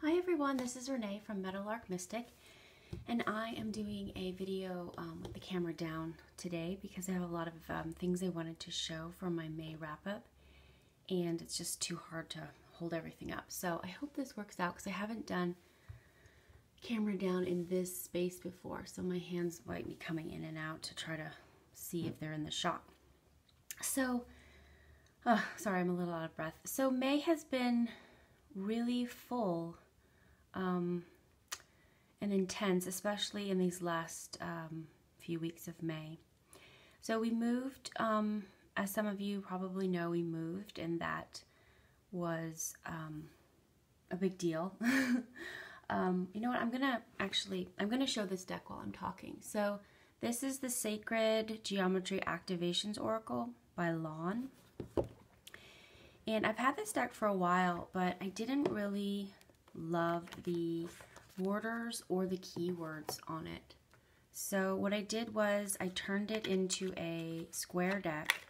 Hi everyone, this is Renee from Meadowlark Mystic, and I am doing a video with the camera down today because I have a lot of things I wanted to show for my May wrap-up, and it's just too hard to hold everything up. So I hope this works out because I haven't done camera down in this space before, so my hands might be coming in and out to try to see if they're in the shot. So, sorry, I'm a little out of breath. So May has been really full and intense, especially in these last few weeks of May. So we moved, as some of you probably know, we moved, and that was a big deal. You know what, I'm gonna show this deck while I'm talking. So this is the Sacred Geometry Activations Oracle by Lon. And I've had this deck for a while, but I didn't really love the borders or the keywords on it. So what I did was I turned it into a square deck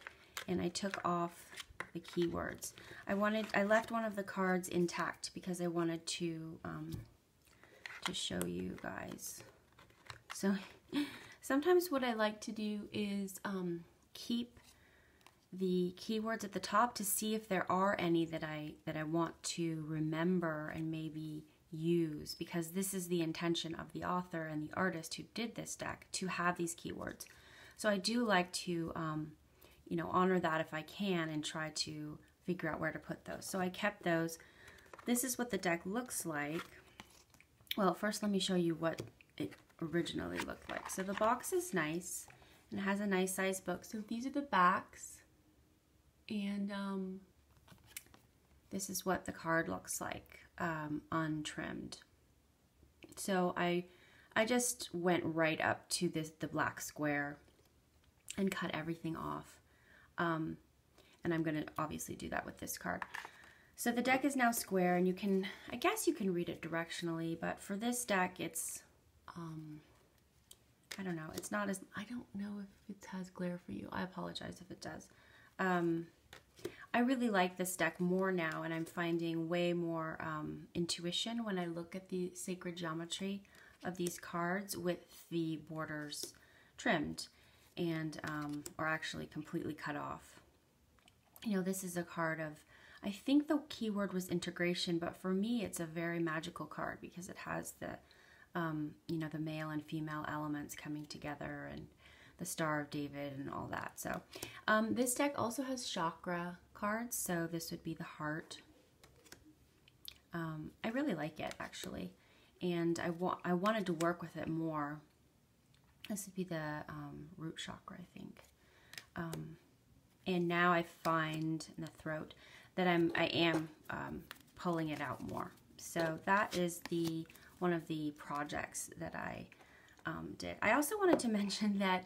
and I took off the keywords. I left one of the cards intact because I wanted to show you guys. So sometimes what I like to do is keep the keywords at the top to see if there are any that I want to remember and maybe use, because this is the intention of the author and the artist who did this deck, to have these keywords. So I do like to you know, honor that if I can and try to figure out where to put those. So I kept those. This is what the deck looks like. Well, first let me show you what it originally looked like. So the box is nice and it has a nice size book. So these are the backs. And this is what the card looks like, untrimmed. So I just went right up to the black square and cut everything off. And I'm going to obviously do that with this card. So the deck is now square, and I guess you can read it directionally, but for this deck it's, I don't know, it's not as, I don't know if it has glare for you. I apologize if it does. I really like this deck more now, and I'm finding way more intuition when I look at the sacred geometry of these cards with the borders trimmed and or actually completely cut off. You know, this is a card of, I think the keyword was integration, but for me it's a very magical card because it has the you know, the male and female elements coming together and the Star of David and all that. So this deck also has chakra cards, so this would be the heart. I really like it, actually, and I wanted to work with it more. This would be the root chakra, I think. And now I find in the throat that I am pulling it out more. So that is one of the projects that I did. I also wanted to mention that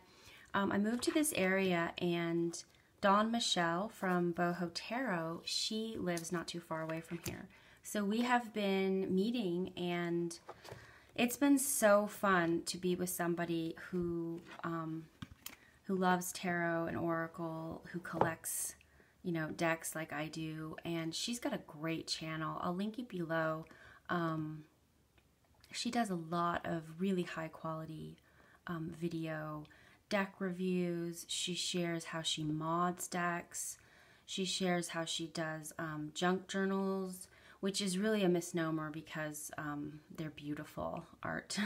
I moved to this area, and Dawn Michelle from Boho Tarot, she lives not too far away from here. So we have been meeting, and it's been so fun to be with somebody who loves tarot and oracle, who collects, you know, decks like I do, and she's got a great channel. I'll link it below. She does a lot of really high quality video deck reviews. She shares how she mods decks. She shares how she does junk journals, which is really a misnomer because they're beautiful art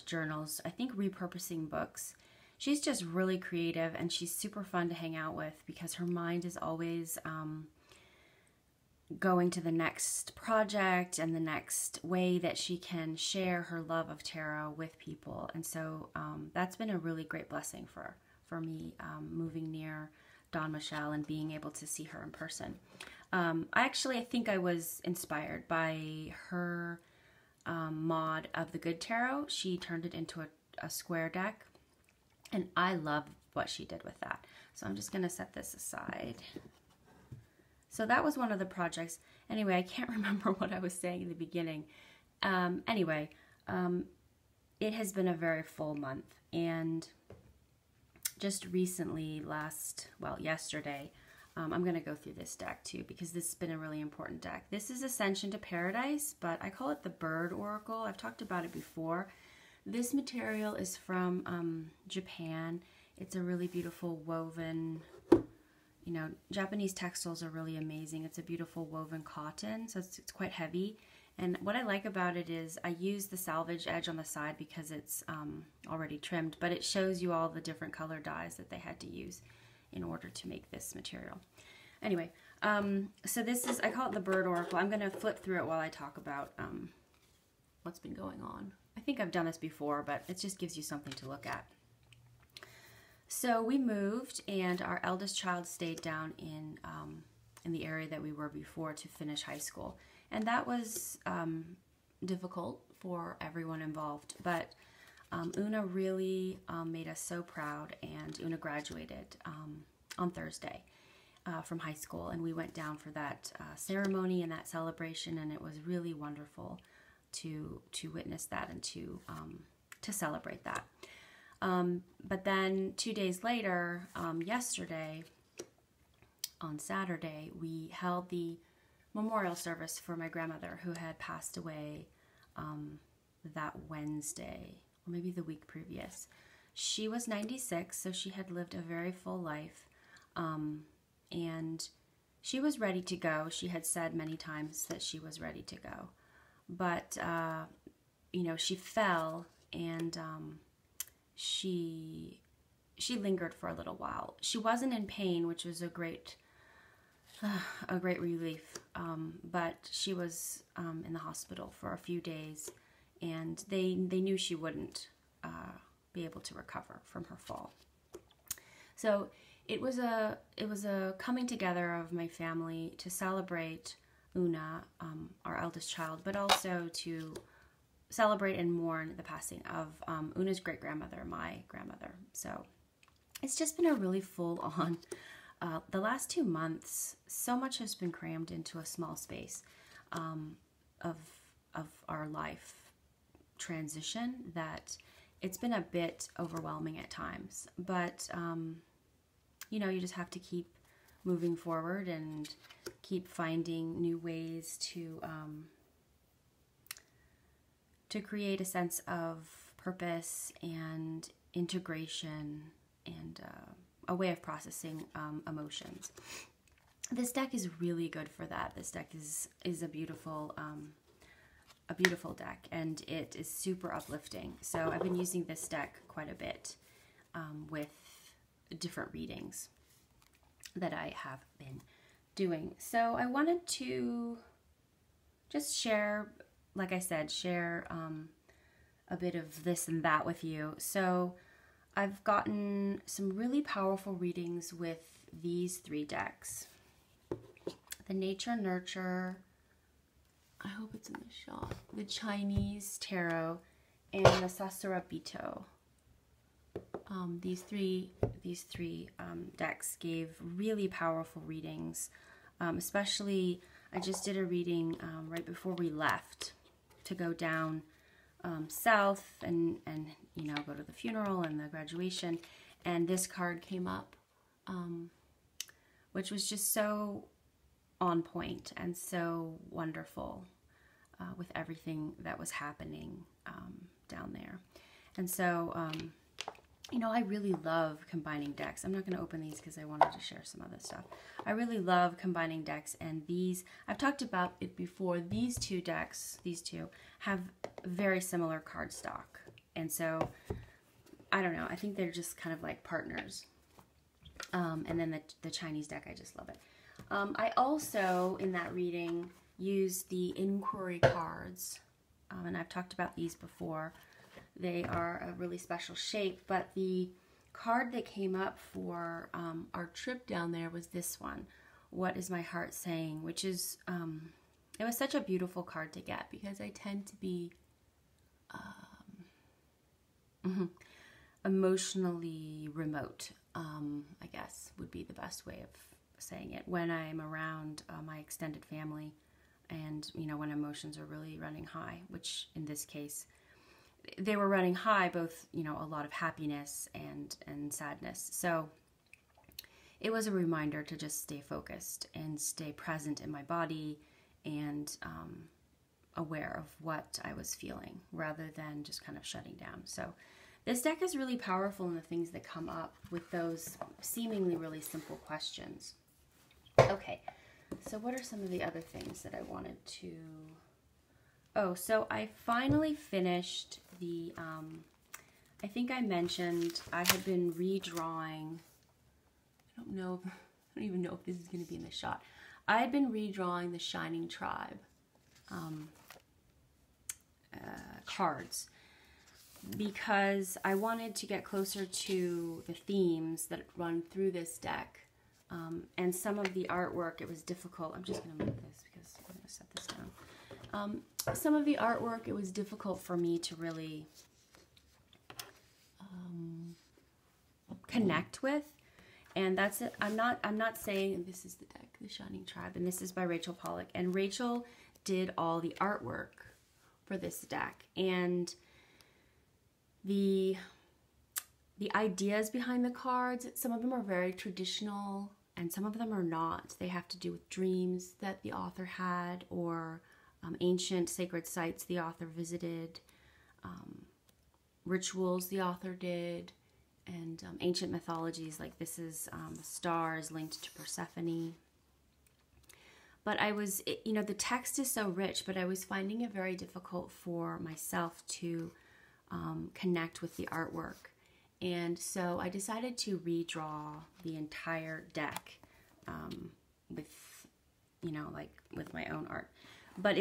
journals. I think repurposing books. She's just really creative, and she's super fun to hang out with because her mind is always going to the next project and the next way that she can share her love of tarot with people. And so that's been a really great blessing for me, moving near Dawn Michelle and being able to see her in person. I think I was inspired by her mod of the Good Tarot. She turned it into a square deck, and I love what she did with that. So I'm just going to set this aside. So that was one of the projects. Anyway, I can't remember what I was saying in the beginning. Anyway, it has been a very full month, and just recently, yesterday, I'm going to go through this deck too, because this has been a really important deck. This is Ascension to Paradise, but I call it the Bird Oracle. I've talked about it before. This material is from Japan. It's a really beautiful woven, you know, Japanese textiles are really amazing. It's a beautiful woven cotton, so it's quite heavy. And what I like about it is I use the salvage edge on the side because it's already trimmed, but it shows you all the different color dyes that they had to use in order to make this material. Anyway, so this is, I call it the Bird Oracle. I'm going to flip through it while I talk about what's been going on. I think I've done this before, but it just gives you something to look at. So we moved, and our eldest child stayed down in the area that we were before to finish high school. And that was difficult for everyone involved, but Una really made us so proud, and Una graduated on Thursday from high school, and we went down for that ceremony and that celebration, and it was really wonderful to witness that and to celebrate that. But then 2 days later, yesterday, on Saturday, we held the memorial service for my grandmother, who had passed away that Wednesday, or maybe the week previous. She was 96, so she had lived a very full life, and she was ready to go. She had said many times that she was ready to go, but you know, she fell, and she lingered for a little while. She wasn't in pain, which was a great relief, but she was in the hospital for a few days, and they knew she wouldn't be able to recover from her fall. So it was a coming together of my family to celebrate Una, our eldest child, but also to celebrate and mourn the passing of Una's great-grandmother, my grandmother. So it's just been a really full-on, the last 2 months, so much has been crammed into a small space of our life transition that it's been a bit overwhelming at times. But, you know, you just have to keep moving forward and keep finding new ways to create a sense of purpose and integration and a way of processing emotions. This deck is really good for that. This deck is a beautiful deck, and it is super uplifting. So I've been using this deck quite a bit with different readings that I have been doing. So I wanted to just share, like I said, share a bit of this and that with you. So I've gotten some really powerful readings with these 3 decks. The Nature Nurture, I hope it's in the shot, the Chinese Tarot, and the Sasuraibito. These three decks gave really powerful readings. Especially, I just did a reading right before we left to go down south and you know, go to the funeral and the graduation, and this card came up, which was just so on point and so wonderful with everything that was happening down there. And so you know, I really love combining decks. I'm not going to open these because I wanted to share some other stuff. I really love combining decks, and these, I've talked about it before, these 2 decks, these 2, have very similar card stock. And so, I don't know, I think they're just kind of like partners. And then the Chinese deck, I just love it. I also, in that reading, used the inquiry cards, and I've talked about these before. They are a really special shape, but the card that came up for our trip down there was this one, What is My Heart Saying? Which is, it was such a beautiful card to get because I tend to be emotionally remote, I guess would be the best way of saying it, when I'm around my extended family and, you know, when emotions are really running high, which in this case, they were running high, both, you know, a lot of happiness and sadness. So it was a reminder to just stay focused and stay present in my body and aware of what I was feeling rather than just kind of shutting down. So this deck is really powerful in the things that come up with those seemingly really simple questions. Okay, so what are some of the other things that I wanted to... Oh, so I finally finished the, I think I mentioned I had been redrawing, I don't even know if this is going to be in the shot. I had been redrawing the Shining Tribe cards because I wanted to get closer to the themes that run through this deck. And some of the artwork, it was difficult. I'm just going to move this because I'm going to set this down. Some of the artwork, it was difficult for me to really connect with. And that's it. I'm not saying this is the deck, The Shining Tribe, and this is by Rachel Pollack. And Rachel did all the artwork for this deck. And the ideas behind the cards, some of them are very traditional and some of them are not. They have to do with dreams that the author had or ancient sacred sites the author visited, rituals the author did, and ancient mythologies, like this is stars linked to Persephone. But I was, the text is so rich, but I was finding it very difficult for myself to connect with the artwork. And so I decided to redraw the entire deck with my own art. But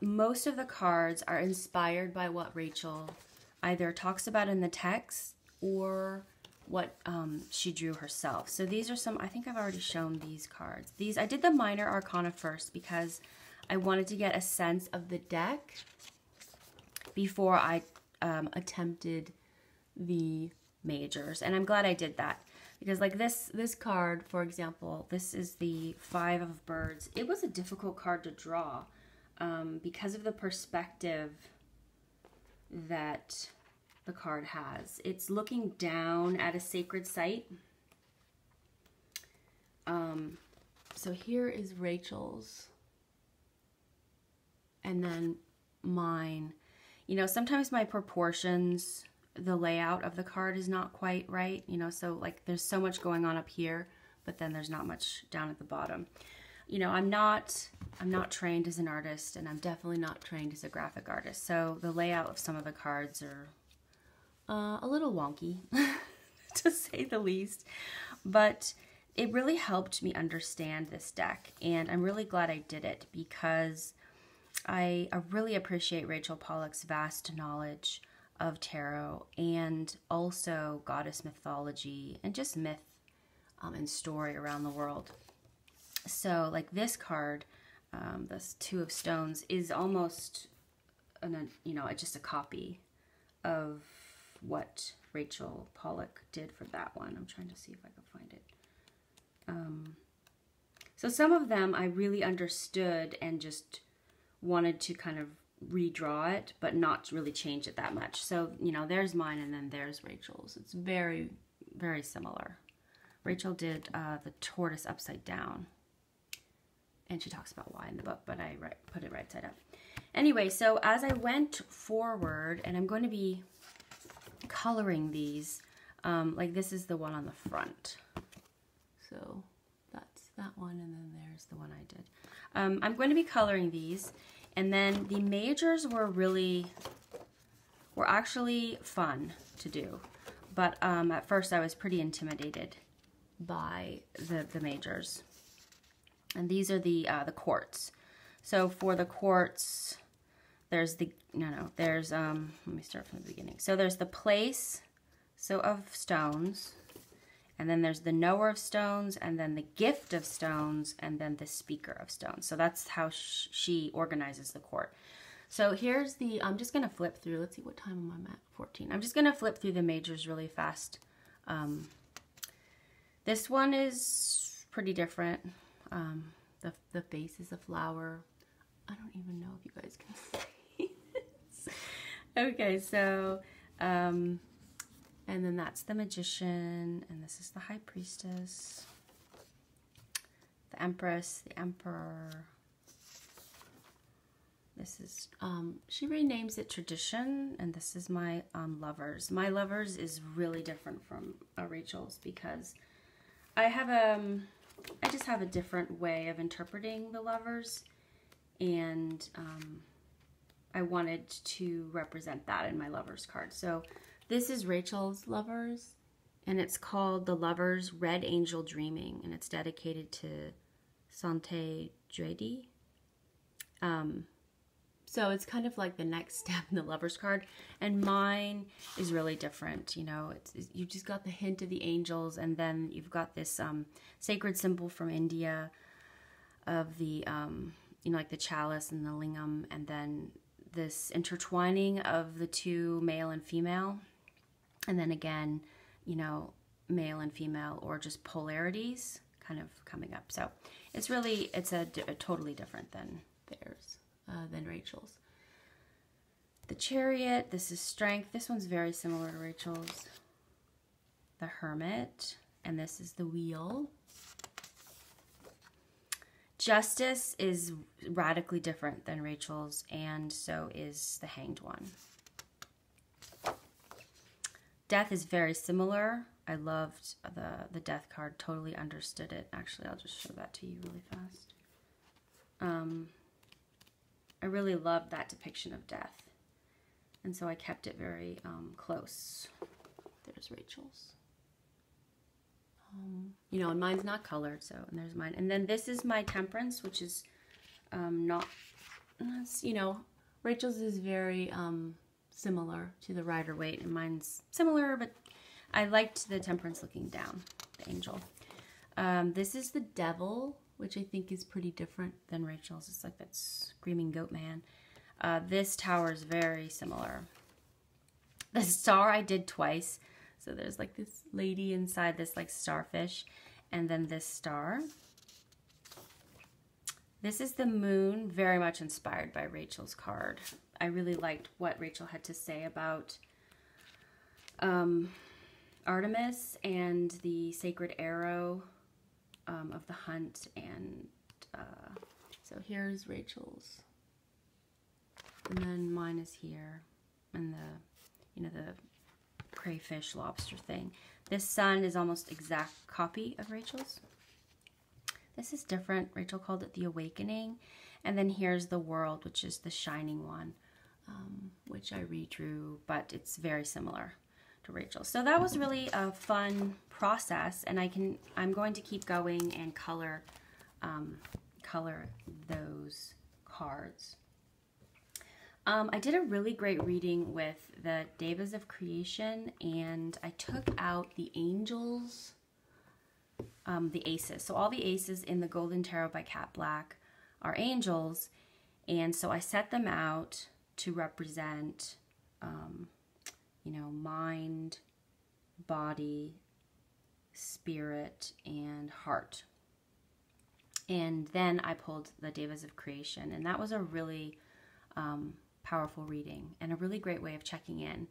most of the cards are inspired by what Rachel either talks about in the text or what she drew herself. So these are some, I think I've already shown these cards. I did the minor arcana first because I wanted to get a sense of the deck before I attempted the majors. And I'm glad I did that because like this card, for example, this is the Five of Birds. It was a difficult card to draw because of the perspective that the card has. It's looking down at a sacred site. So here is Rachel's and then mine. Sometimes my proportions, the layout of the card is not quite right, so like there's so much going on up here, but then there's not much down at the bottom. I'm not trained as an artist, and I'm definitely not trained as a graphic artist. So the layout of some of the cards are a little wonky, to say the least. But it really helped me understand this deck, and I'm really glad I did it because I really appreciate Rachel Pollack's vast knowledge of tarot and also goddess mythology and just myth and story around the world. So like this card, this Two of Stones, is almost just a copy of what Rachel Pollack did for that one. I'm trying to see if I can find it. So some of them I really understood and just wanted to kind of redraw it, but not really change it that much. So, there's mine and then there's Rachel's. It's very, very similar. Rachel did the tortoise upside down. And she talks about why in the book, but I put it right side up. Anyway, so as I went forward, and I'm going to be coloring these, like this is the one on the front. So that's that one, and then there's the one I did. I'm going to be coloring these, and then the majors were actually fun to do. But at first I was pretty intimidated by the majors. And these are the quartz. So for the quartz, there's let me start from the beginning. So there's the place, of stones, and then there's the knower of stones, and then the gift of stones, and then the speaker of stones. So that's how she organizes the court. So here's I'm just gonna flip through, let's see what time I'm at, 14. I'm just gonna flip through the majors really fast. This one is pretty different. The face is a flower. I don't even know if you guys can see this. Okay, so, and then that's the magician, and this is the high priestess. the Empress, the Emperor. This is, she renames it Tradition, and this is my Lovers. My Lovers is really different from Rachel's because I just have a different way of interpreting the Lovers, and I wanted to represent that in my Lovers card. So this is Rachel's Lovers, and it's called The Lovers Red Angel Dreaming, and it's dedicated to Sante Dredi. So it's kind of like the next step in the Lovers card, and mine is really different. You know, you just got the hint of the angels, and then you've got this sacred symbol from India of the, you know, like the chalice and the lingam, and then this intertwining of the two, male and female, and then again, you know, male and female, or just polarities kind of coming up. So it's really, it's a totally different than theirs. Than Rachel's. The Chariot, this is Strength. This one's very similar to Rachel's. The Hermit, and this is the Wheel. Justice is radically different than Rachel's, and so is the Hanged One. Death is very similar. I loved the Death card, totally understood it. Actually, I'll just show that to you really fast. I really loved that depiction of death, and so I kept it very close. There's Rachel's. You know, and mine's not colored, so, and there's mine. And then this is my Temperance, which is not, you know, Rachel's is very similar to the Rider-Waite, and mine's similar, but I liked the Temperance looking down, the angel. This is the Devil, which I think is pretty different than Rachel's. It's like that screaming goat man. This tower is very similar. The Star I did twice. So there's like this lady inside this like starfish, and then this star. This is the Moon, very much inspired by Rachel's card. I really liked what Rachel had to say about Artemis and the sacred arrow of the hunt, and so here's Rachel's, and then mine is here, and the, you know, the crayfish lobster thing. This Sun is almost exact copy of Rachel's. This is different. Rachel called it the Awakening, and then here's the World, which is the shining one, which I redrew, but it's very similar to Rachel. So that was really a fun process, and I'm going to keep going and color those cards. I did a really great reading with the Devas of Creation, and I took out the angels, the aces. So all the aces in the Golden Tarot by Kat Black are angels, and so I set them out to represent you know, mind, body, spirit, and heart. And then I pulled the Devas of Creation, and that was a really powerful reading and a really great way of checking in.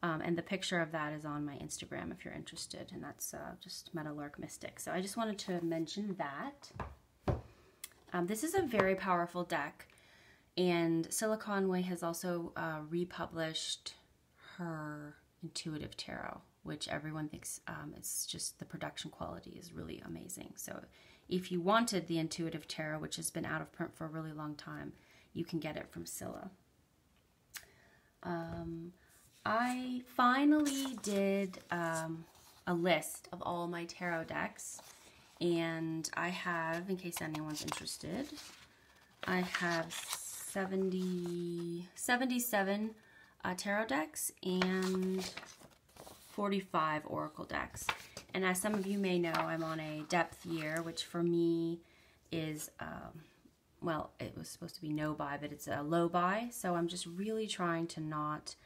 And the picture of that is on my Instagram if you're interested, and that's just Metalark Mystic. So I just wanted to mention that. This is a very powerful deck, and Scylla Conway has also republished her Intuitive Tarot, which everyone thinks it's just, the production quality is really amazing. So if you wanted the Intuitive Tarot, which has been out of print for a really long time, you can get it from Scylla. I finally did a list of all my tarot decks, and I have, in case anyone's interested, I have 77 tarot decks and 45 oracle decks. And as some of you may know, I'm on a depth year, which for me is, well, it was supposed to be no buy, but it's a low buy. So I'm just really trying to not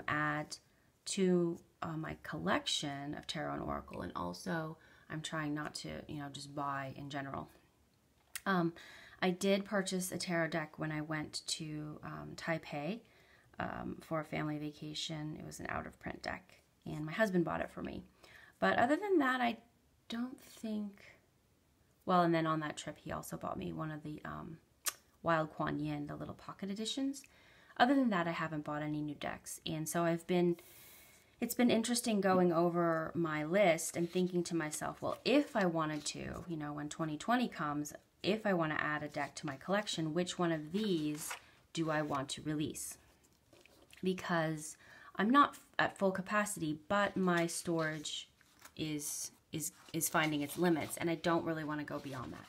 add to my collection of tarot and oracle, and also I'm trying not to, you know, just buy in general. I did purchase a tarot deck when I went to Taipei for a family vacation. It was an out-of-print deck, and my husband bought it for me. But other than that, I don't think Well, and then on that trip, he also bought me one of the Wild Kuan Yin, the little pocket editions. Other than that, I haven't bought any new decks. And so it's been interesting going over my list and thinking to myself, well, if I wanted to, you know, when 2020 comes, if I want to add a deck to my collection, which one of these do I want to release? Because I'm not at full capacity, but my storage is finding its limits, and I don't really want to go beyond that.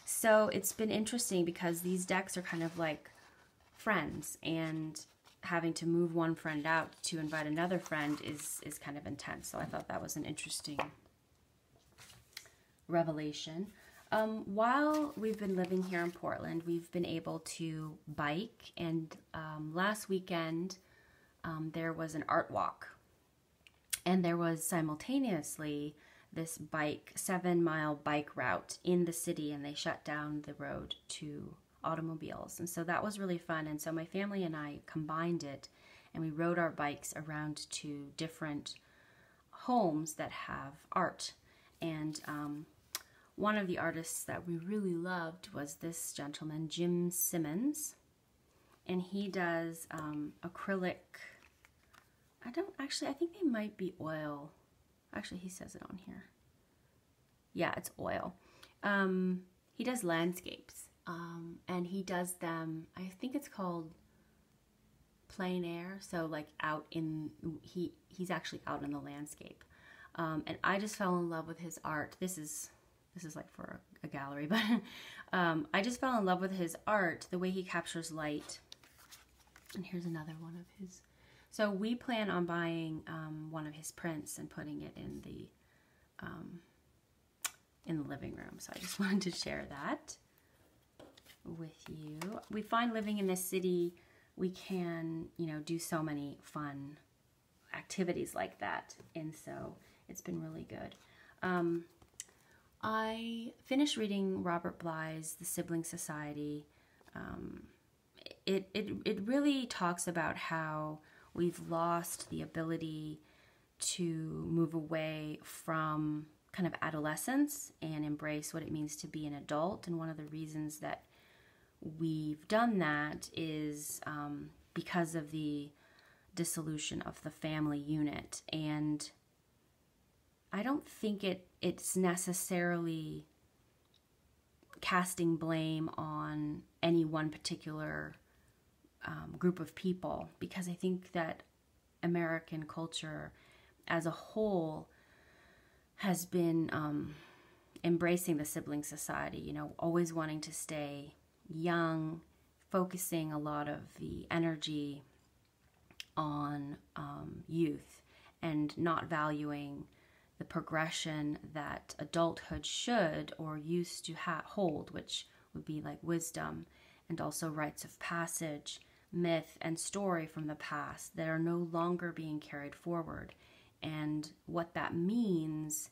So it's been interesting because these decks are kind of like friends, and having to move one friend out to invite another friend is kind of intense. So I thought that was an interesting revelation. While we've been living here in Portland, we've been able to bike, and last weekend there was an art walk, and there was simultaneously this 7-mile bike route in the city, and they shut down the road to automobiles. And so that was really fun. And so my family and I combined it, and we rode our bikes around to different homes that have art. And one of the artists that we really loved was this gentleman, Jim Simmons. And he does acrylic, I think they might be oil. Actually, he says it on here. Yeah, it's oil. He does landscapes. And he does them, I think it's called plein air. So like out in, he's actually out in the landscape. And I just fell in love with his art. This is like for a gallery, but I just fell in love with his art, the way he captures light. And here's another one of his. So we plan on buying one of his prints and putting it in the living room. So I just wanted to share that with you. We find living in this city, we can, you know, do so many fun activities like that. And so it's been really good. I finished reading Robert Bly's The Sibling Society. It really talks about how we've lost the ability to move away from kind of adolescence and embrace what it means to be an adult. And one of the reasons that we've done that is because of the dissolution of the family unit. And I don't think it's necessarily casting blame on any one particular group of people, because I think that American culture as a whole has been embracing the sibling society, you know, always wanting to stay young, focusing a lot of the energy on youth and not valuing the progression that adulthood should or used to hold, which would be like wisdom and also rites of passage, myth, and story from the past that are no longer being carried forward. And what that means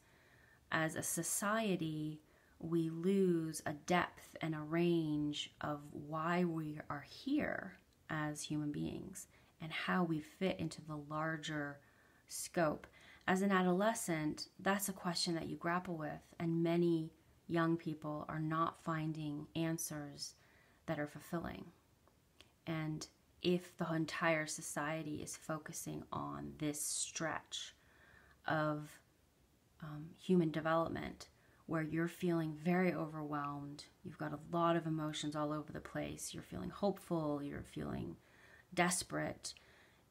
as a society, we lose a depth and a range of why we are here as human beings and how we fit into the larger scope. As an adolescent, that's a question that you grapple with, and many young people are not finding answers that are fulfilling. And if the entire society is focusing on this stretch of human development, where you're feeling very overwhelmed, you've got a lot of emotions all over the place, you're feeling hopeful, you're feeling desperate,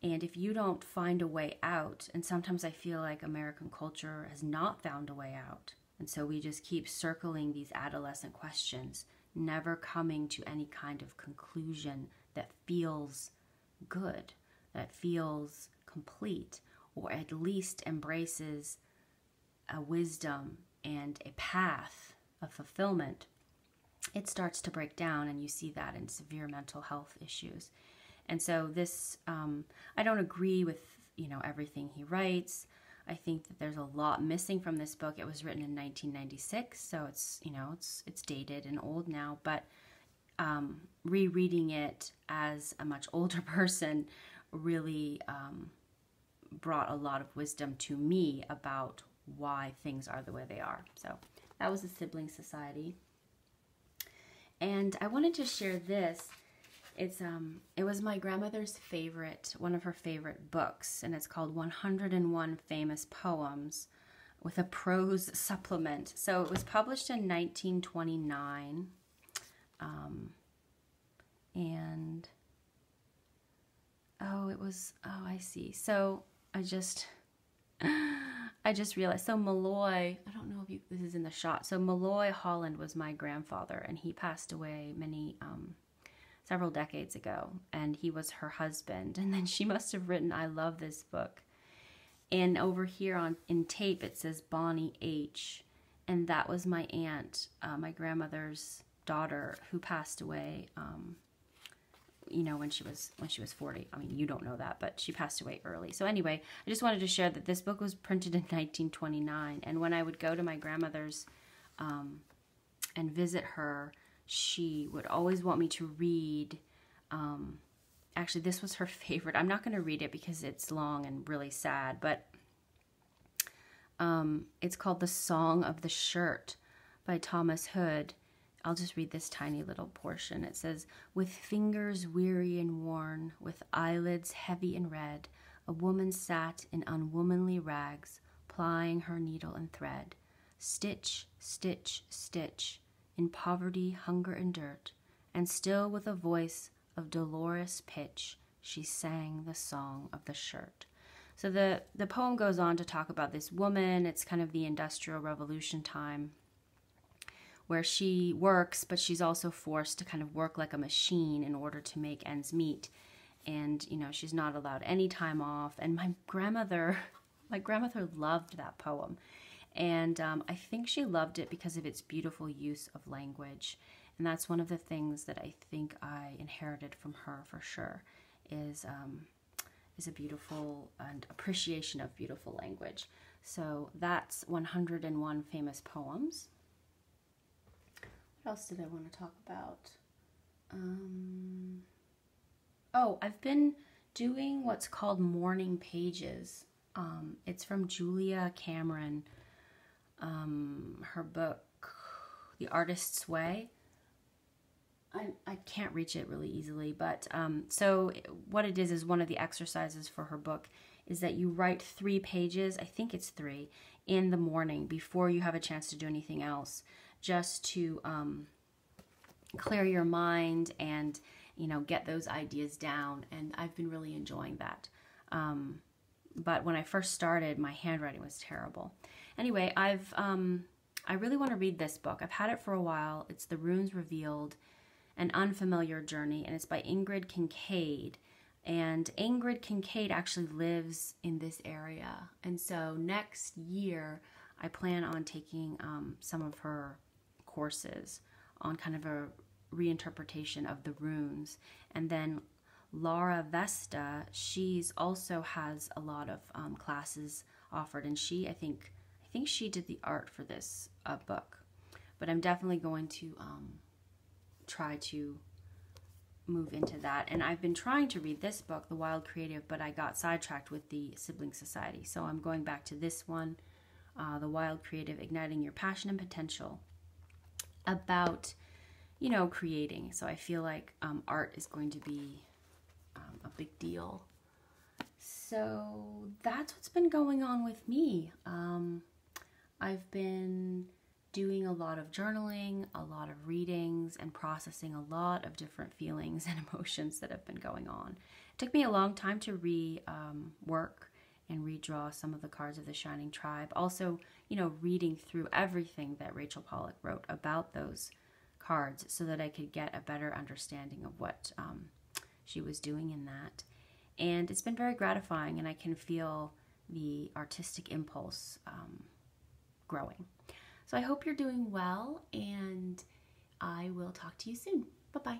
and if you don't find a way out, and sometimes I feel like American culture has not found a way out, and so we just keep circling these adolescent questions, never coming to any kind of conclusion that feels good, that feels complete, or at least embraces a wisdom and a path of fulfillment, it starts to break down, and you see that in severe mental health issues. And so this, I don't agree with, you know, everything he writes. I think that there's a lot missing from this book. It was written in 1996, so it's, you know, it's dated and old now, but rereading it as a much older person really brought a lot of wisdom to me about why things are the way they are. So That was the Sibling Society. And I wanted to share this. It was my grandmother's favorite, one of her favorite books, and it's called 101 Famous Poems with a prose supplement. So it was published in 1929. And I see. So I just realized, so Malloy, I don't know if this is in the shot. So Malloy Holland was my grandfather, and he passed away several decades ago, and he was her husband. And then she must have written, I love this book. And over here in tape, it says Bonnie H. And that was my aunt, my grandmother's daughter, who passed away, when she was 40. I mean, you don't know that, but she passed away early. So anyway, I just wanted to share that this book was printed in 1929. And when I would go to my grandmother's and visit her, she would always want me to read. Actually, this was her favorite. I'm not going to read it because it's long and really sad, but it's called The Song of the Shirt by Thomas Hood. I'll just read this tiny little portion. It says, with fingers weary and worn, with eyelids heavy and red, a woman sat in unwomanly rags, plying her needle and thread. Stitch, stitch, stitch, in poverty, hunger, and dirt, and still with a voice of dolorous pitch, she sang the song of the shirt. So the poem goes on to talk about this woman. It's kind of the Industrial Revolution time, where she works, but she's also forced to kind of work like a machine in order to make ends meet. And, she's not allowed any time off. And my grandmother loved that poem. And I think she loved it because of its beautiful use of language. And that's one of the things that I think I inherited from her for sure, is a beautiful and appreciation of beautiful language. So that's 101 Famous Poems. What else did I want to talk about? I've been doing what's called morning pages. It's from Julia Cameron. Her book, The Artist's Way. I can't reach it really easily, but so what it is one of the exercises for her book is that you write 3 pages, I think it's 3, in the morning before you have a chance to do anything else, just to clear your mind and, get those ideas down. And I've been really enjoying that. But when I first started, my handwriting was terrible. Anyway, I really want to read this book. I've had it for a while. It's The Runes Revealed, An Unfamiliar Journey, and it's by Ingrid Kincaid. And Ingrid Kincaid actually lives in this area. And so next year, I plan on taking some of her courses on kind of a reinterpretation of the runes. And then Laura Vesta, she's also has a lot of classes offered, and I think she did the art for this book. But I'm definitely going to try to move into that. And I've been trying to read this book, The Wild Creative, but I got sidetracked with the Sibling Society. So I'm going back to this one, The Wild Creative, Igniting Your Passion and Potential, about, creating. So I feel like art is going to be a big deal. So that's what's been going on with me. I've been doing a lot of journaling, a lot of readings, and processing a lot of different feelings and emotions that have been going on. It took me a long time to rework and redraw some of the cards of the Shining Tribe. Also, reading through everything that Rachel Pollack wrote about those cards so that I could get a better understanding of what she was doing in that. And it's been very gratifying, and I can feel the artistic impulse growing. So I hope you're doing well, and I will talk to you soon. Bye-bye.